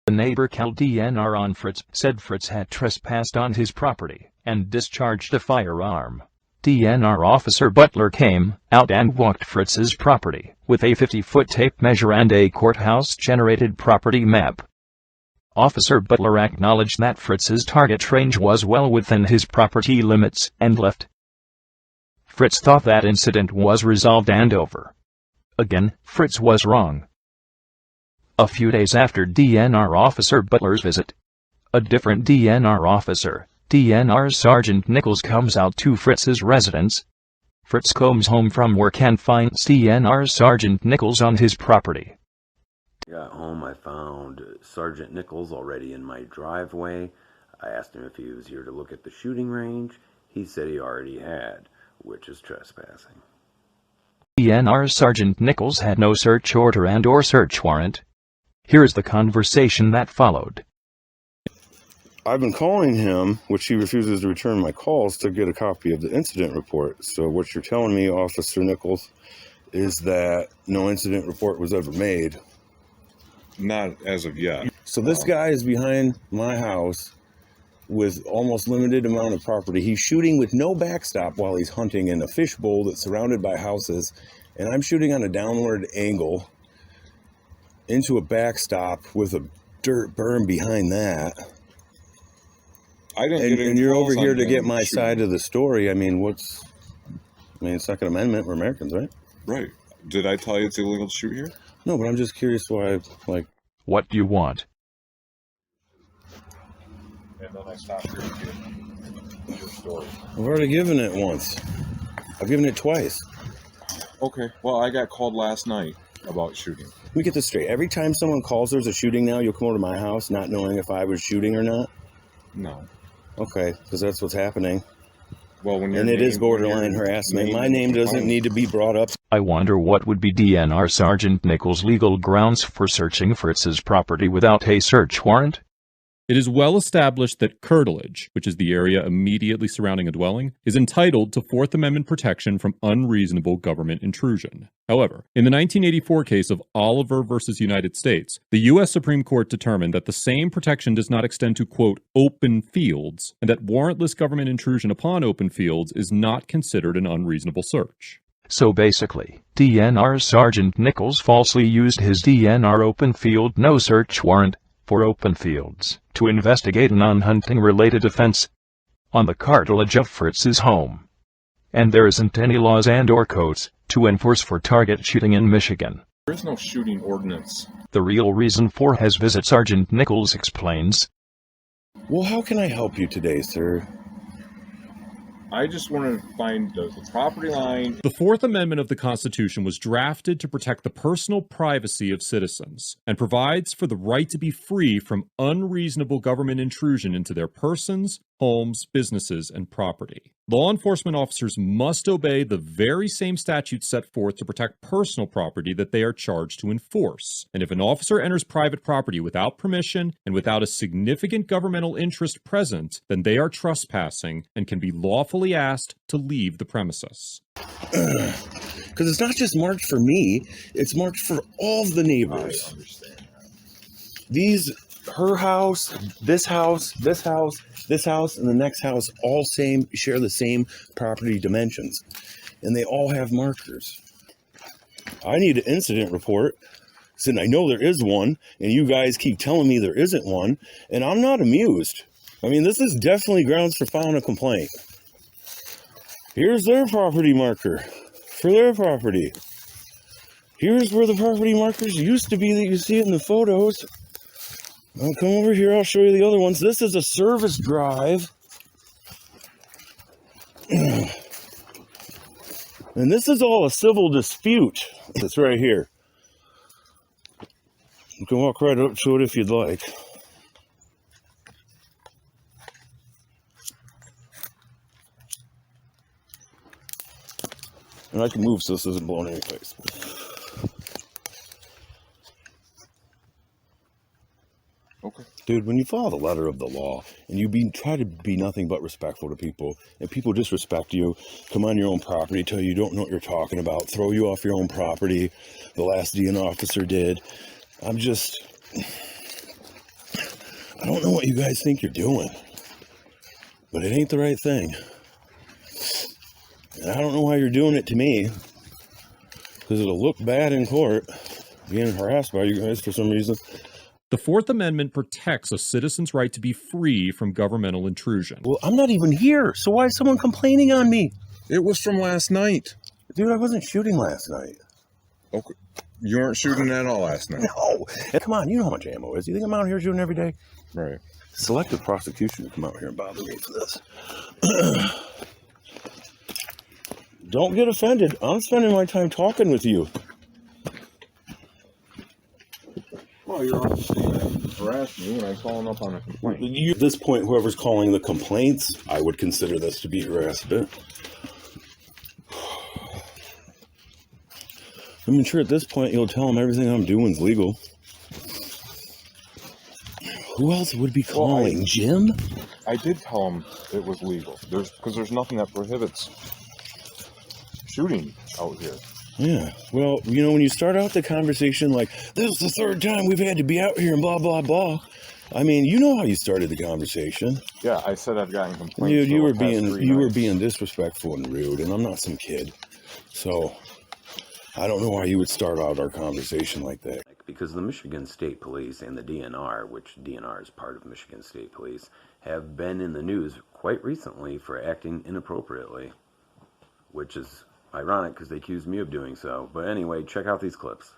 The neighbor called DNR on Fritz, said Fritz had trespassed on his property and discharged a firearm. DNR officer Butler came out and walked Fritz's property with a 50-foot tape measure and a courthouse-generated property map. Officer Butler acknowledged that Fritz's target range was well within his property limits and left. Fritz thought that incident was resolved and over. Again, Fritz was wrong. A few days after DNR officer Butler's visit, a different DNR officer, DNR Sergeant Nichols, comes out to Fritz's residence. Fritz comes home from work and finds DNR Sergeant Nichols on his property. Got home, I found Sergeant Nichols already in my driveway. I asked him if he was here to look at the shooting range. He said he already had, which is trespassing. DNR Sergeant Nichols had no search order and/or search warrant. Here's the conversation that followed. I've been calling him, which he refuses to return my calls, to get a copy of the incident report. So what you're telling me, Officer Nichols, is that no incident report was ever made. Not as of yet. So this guy is behind my house with almost limited amount of property. He's shooting with no backstop while he's hunting in a fishbowl that's surrounded by houses. And I'm shooting on a downward angle into a backstop with a dirt berm behind that. I didn't And you're over here to get my side of the story. I mean, Second Amendment, we're Americans, right? Right. Did I tell you it's illegal to shoot here? No, but I'm just curious why, What do you want? And then I stopped here to get your story. I've already given it once. I've given it twice. Okay, well, I got called last night about shooting. Let me get this straight. Every time someone calls there's a shooting now, you'll come over to my house not knowing if I was shooting or not? No. Okay, because that's what's happening. Well, when And it is borderline harassment. My name doesn't need to be brought up. I wonder what would be DNR Sergeant Nichols' legal grounds for searching Fritz's property without a search warrant? It is well established that cartilage, which is the area immediately surrounding a dwelling, is entitled to Fourth Amendment protection from unreasonable government intrusion. However, in the 1984 case of Oliver versus United States, the U.S. Supreme Court determined that the same protection does not extend to, quote, open fields, and that warrantless government intrusion upon open fields is not considered an unreasonable search. So basically, DNR Sergeant Nichols falsely used his DNR open field no search warrant for open fields to investigate a non-hunting related offense on the cartilage of Fritz's home. And there isn't any laws and/or codes to enforce for target shooting in Michigan. There is no shooting ordinance. The real reason for his visit, Sergeant Nichols explains. Well, how can I help you today, sir? I just wanted to find the property line. The Fourth Amendment of the Constitution was drafted to protect the personal privacy of citizens and provides for the right to be free from unreasonable government intrusion into their persons, homes, businesses, and property. Law enforcement officers must obey the very same statutes set forth to protect personal property that they are charged to enforce. And if an officer enters private property without permission and without a significant governmental interest present, then they are trespassing and can be lawfully asked to leave the premises. Because it's not just marked for me, it's marked for all the neighbors. I understand that. These, her house, this house, this house, this house, and the next house all share the same property dimensions. And they all have markers. I need an incident report, since I know there is one, and you guys keep telling me there isn't one, and I'm not amused. I mean, this is definitely grounds for filing a complaint. Here's their property marker for their property. Here's where the property markers used to be that you see in the photos. I'll come over here, I'll show you the other ones. This is a service drive. And this is all a civil dispute. It's right here. You can walk right up to it if you'd like. And I can move so this isn't blowing any face. Okay. Dude, when you follow the letter of the law and you try to be nothing but respectful to people, and people disrespect you, come on your own property, tell you you don't know what you're talking about, throw you off your own property, the last DNR officer did. I don't know what you guys think you're doing, but it ain't the right thing. And I don't know why you're doing it to me, because it'll look bad in court, being harassed by you guys for some reason. The Fourth Amendment protects a citizen's right to be free from governmental intrusion. Well, I'm not even here, so why is someone complaining on me? It was from last night. Dude, I wasn't shooting last night. Okay. You weren't shooting at all last night. No. And come on, you know how much ammo is. You think I'm out here shooting every day? Right. Selective prosecution to come out here and bother me for this. Don't get offended. I'm spending my time talking with you. Well, you're obviously harassing me when I'm calling up on a complaint. At this point, whoever's calling the complaints, I would consider this to be harassment. I'm sure at this point you'll tell them everything I'm doing is legal. Who else would be calling? Well, Jim? I did tell him it was legal. Because there's nothing that prohibits shooting out here. Yeah. Well, you know, when you start out the conversation like, this is the third time we've had to be out here and blah, blah, blah. I mean, you know how you started the conversation. Yeah, I said I've gotten complaints. Dude, you were being disrespectful and rude, and I'm not some kid. So I don't know why you would start out our conversation like that. Because the Michigan State Police and the DNR, which DNR is part of Michigan State Police, have been in the news quite recently for acting inappropriately, which is ironic because they accused me of doing so. But anyway, check out these clips.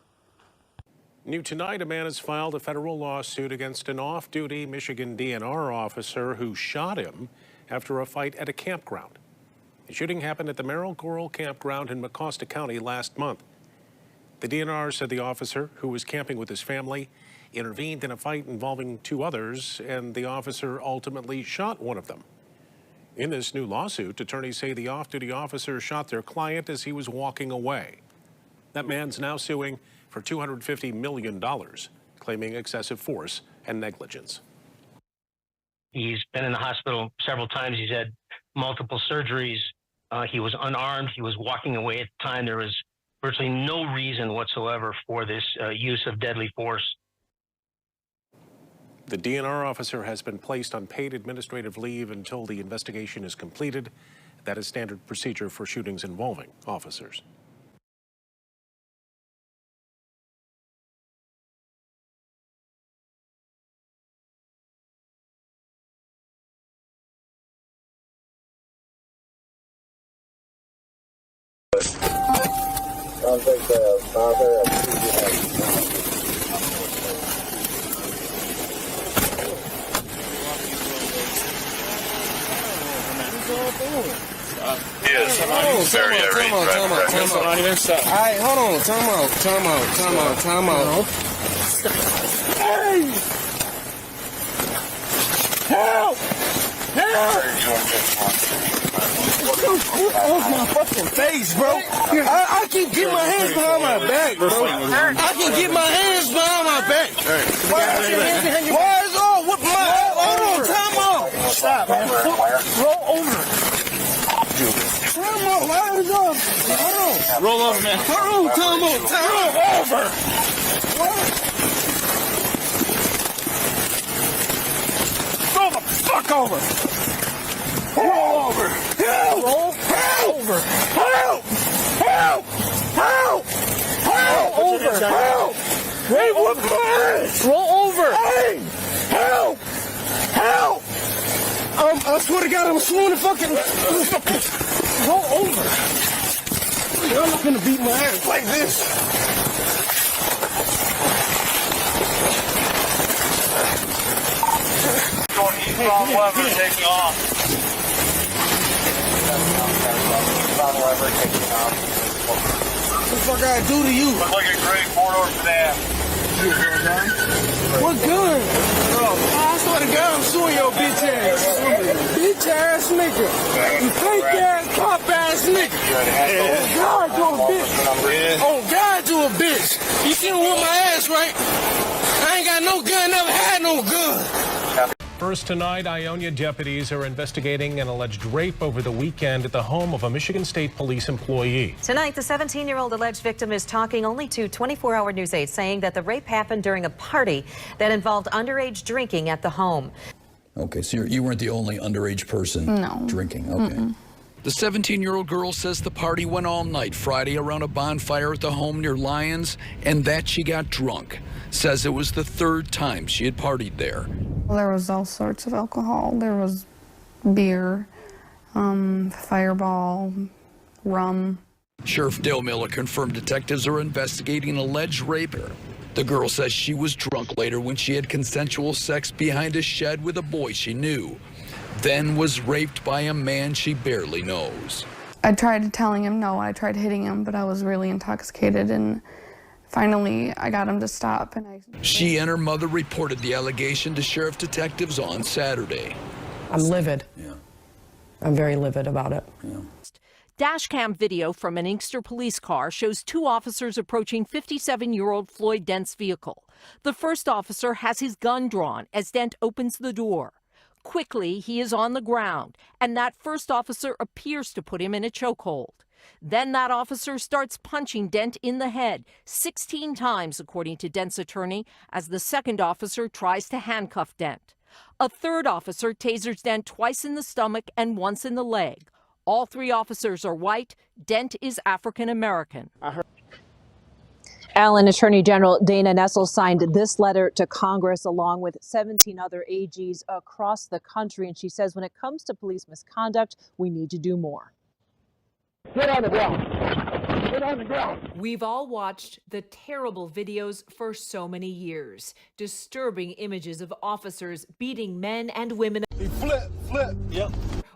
New tonight, a man has filed a federal lawsuit against an off-duty Michigan DNR officer who shot him after a fight at a campground. The shooting happened at the Merrill Coral Campground in Mecosta County last month. The DNR said the officer, who was camping with his family, intervened in a fight involving two others, and the officer ultimately shot one of them. In this new lawsuit, attorneys say the off-duty officer shot their client as he was walking away. That man's now suing for $250 million, claiming excessive force and negligence. He's been in the hospital several times. He's had multiple surgeries. He was unarmed. He was walking away at the time. There was virtually no reason whatsoever for this use of deadly force. The DNR officer has been placed on paid administrative leave until the investigation is completed. That is standard procedure for shootings involving officers. Yes, very irate driver. All right, hold on. Time out. Hey! Help! Off my fucking face, bro. I can get my hands behind my back, bro. I can get my hands behind my back. Why is all what my... Hold on, time out. Stop, man. Roll over. Time out, why is up? Hold on. Roll over, man. Hold on, time out. Roll over. Roll the fuck over. Roll over. Help! Roll over. Help! Help! Help! Help! Over. Help! Hey, what the? Roll over. Hey! Help! Help! I swear to God, I'm swinging the fucking... Roll over. I'm not gonna beat my ass like this. Going eastbound lever, taking off. Eastbound lever, taking off. What the fuck I do to you? Look like a great four-door sedan. What gun? I swear to God, I'm suing your bitch ass. Bitch ass nigga. You fake ass, cop ass nigga. Oh God, you a bitch. Oh God, you a bitch. You can't whoop my ass, right? I ain't got no gun, never had no gun. First tonight, Ionia deputies are investigating an alleged rape over the weekend at the home of a Michigan State Police employee. Tonight, the 17-year-old alleged victim is talking only to 24-hour News 8, saying that the rape happened during a party that involved underage drinking at the home. Okay, so you weren't the only underage person drinking. Okay. The 17-year-old girl says the party went all night Friday around a bonfire at the home near Lyons, and that she got drunk. Says it was the third time she had partied there. There was all sorts of alcohol. There was beer, Fireball, rum. Sheriff Dale Miller confirmed detectives are investigating an alleged rape. The girl says she was drunk later when she had consensual sex behind a shed with a boy she knew, then was raped by a man she barely knows. I tried telling him no, I tried hitting him, but I was really intoxicated, and finally I got him to stop. She and her mother reported the allegation to sheriff detectives on Saturday. I'm livid. Yeah. I'm very livid about it. Yeah. Dashcam video from an Inkster police car shows two officers approaching 57-year-old Floyd Dent's vehicle. The first officer has his gun drawn as Dent opens the door. Quickly, he is on the ground, and that first officer appears to put him in a chokehold. Then that officer starts punching Dent in the head 16 times, according to Dent's attorney, as the second officer tries to handcuff Dent. A third officer tasers Dent twice in the stomach and once in the leg. All three officers are white. Dent is African American. Allen Attorney General Dana Nessel signed this letter to Congress along with 17 other AGs across the country. And she says when it comes to police misconduct, we need to do more. Get on the ground. Get on the ground. We've all watched the terrible videos for so many years. Disturbing images of officers beating men and women. Flip. Yep.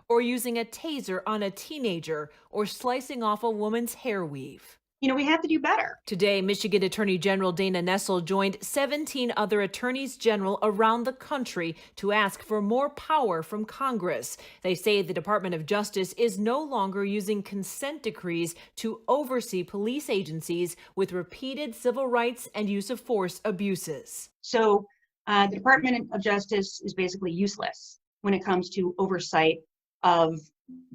Or using a taser on a teenager, or slicing off a woman's hair weave. You know, we have to do better. Today, Michigan Attorney General Dana Nessel joined 17 other attorneys general around the country to ask for more power from Congress. They say the Department of Justice is no longer using consent decrees to oversee police agencies with repeated civil rights and use of force abuses. So the Department of Justice is basically useless when it comes to oversight of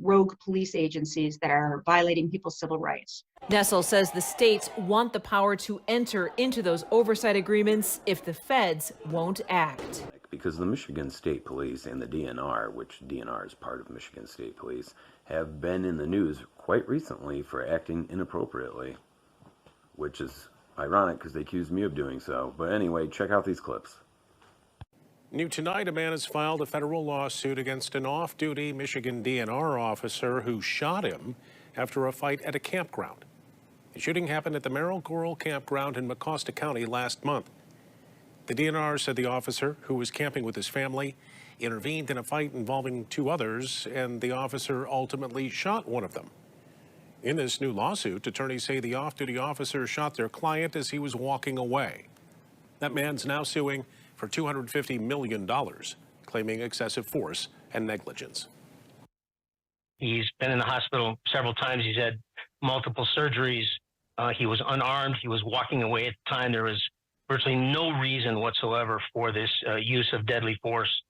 rogue police agencies that are violating people's civil rights. Nessel says the states want the power to enter into those oversight agreements if the feds won't act. Because the Michigan State Police and the DNR, which DNR is part of Michigan State Police, have been in the news quite recently for acting inappropriately, which is ironic because they accused me of doing so. But anyway, check out these clips. New tonight, a man has filed a federal lawsuit against an off-duty Michigan DNR officer who shot him after a fight at a campground. The shooting happened at the Merrill Coral Campground in Mecosta County last month. The DNR said the officer, who was camping with his family, intervened in a fight involving two others, and the officer ultimately shot one of them. In this new lawsuit, attorneys say the off-duty officer shot their client as he was walking away. That man's now suing for $250 million, claiming excessive force and negligence. He's been in the hospital several times. He's had multiple surgeries. He was unarmed. He was walking away at the time. There was virtually no reason whatsoever for this use of deadly force.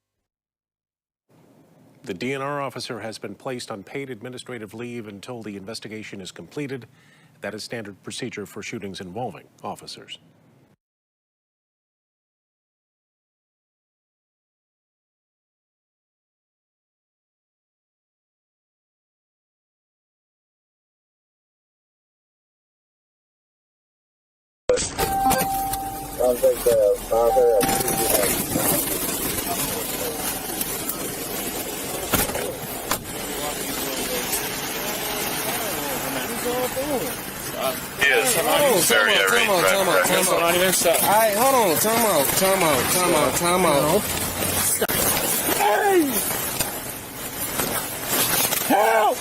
The DNR officer has been placed on paid administrative leave until the investigation is completed. That is standard procedure for shootings involving officers. Yes, very irate. Alright, hold on. Time out. Hey! Help!